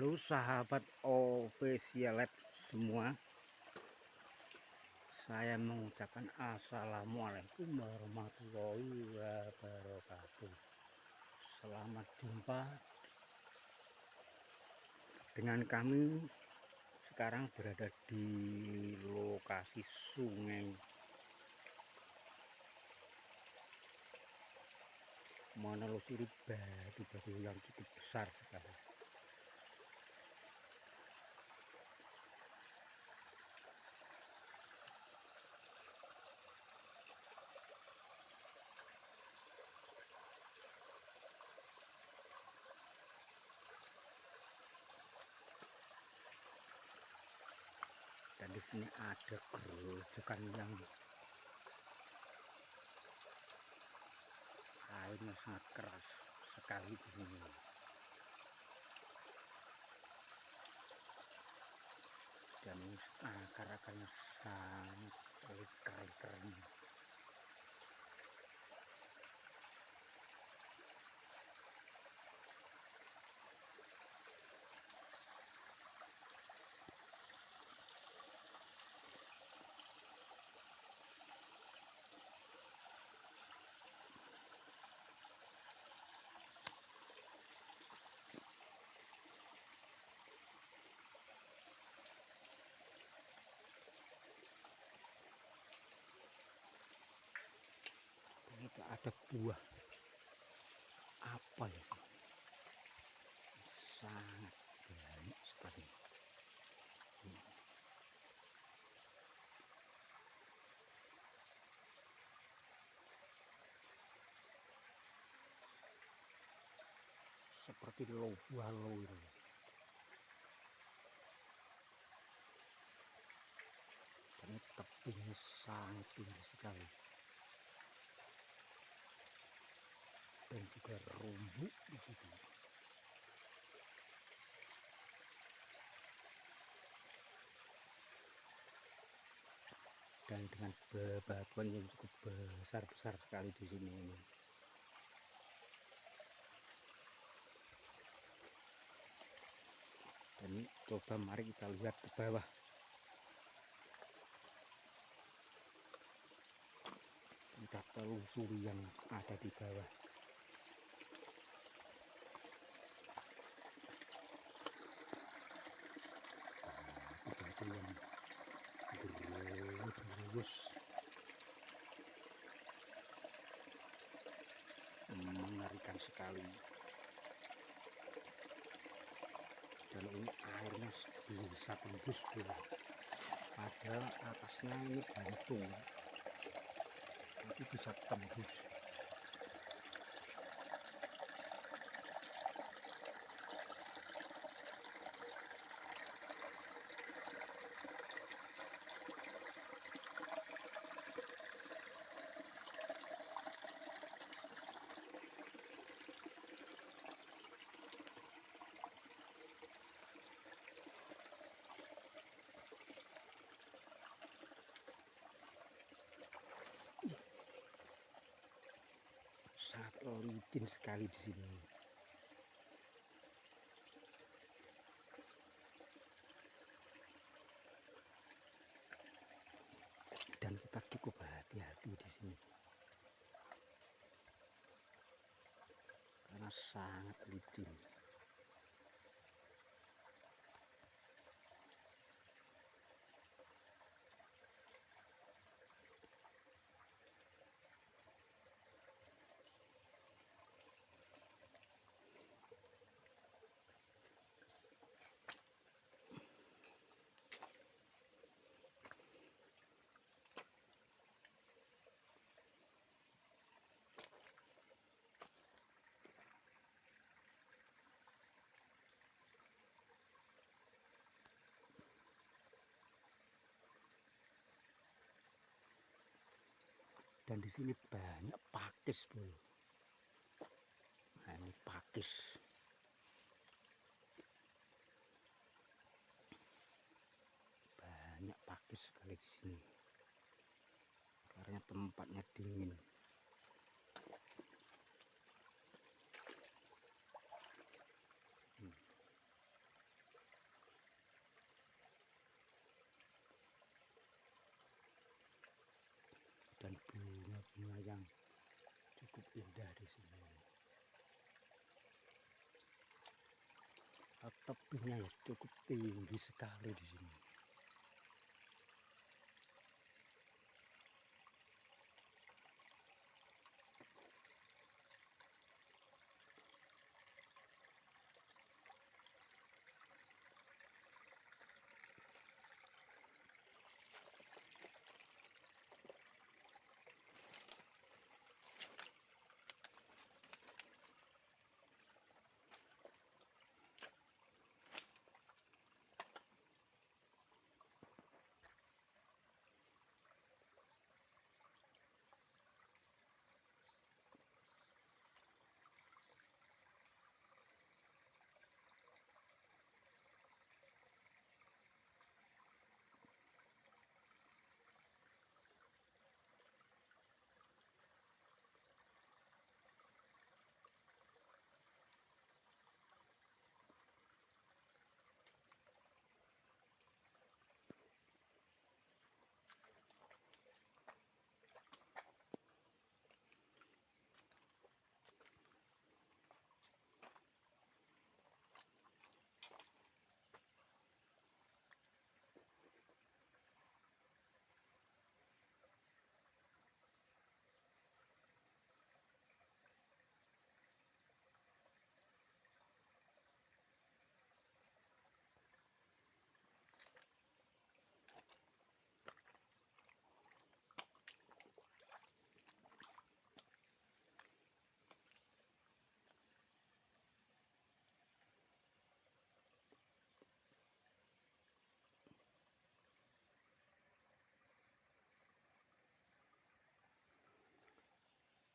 Halo sahabat official lab semua, saya mengucapkan assalamualaikum warahmatullahi wabarakatuh. Selamat jumpa dengan kami. Sekarang berada di lokasi sungai menelusuri batu-batu yang cukup besar sekali. Dan di sini ada kerujukan yang airnya sangat keras sekali di sini. Dan akar-akarnya sangat kering-kering. Itu ada buah apa ya, sangat banyak sekali. Seperti buah lo itu. Ini tebingnya sangat tinggi sekali, dan juga rumput di situ. Dan dengan bebatuan yang cukup besar sekali di sini ini. Dan coba mari kita lihat ke bawah. Kita telusuri yang ada di bawah. Batu yang gerus-gerus, mengerikan sekali. Dan ini airnya bisa tembus pula, padahal atasnya ini buntung, tapi bisa tembus. Sangat licin sekali di sini. Dan kita cukup hati-hati di sini karena sangat licin. Dan di sini banyak pakis, bro. Nah, ini pakis. Banyak pakis sekali di sini. Karena tempatnya dingin. indah di sini. Tebingnya ya cukup tinggi sekali di sini.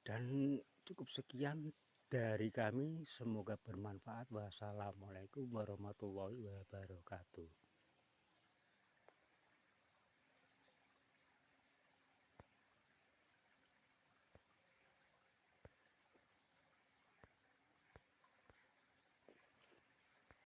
Dan cukup sekian dari kami, semoga bermanfaat. Wassalamualaikum warahmatullahi wabarakatuh.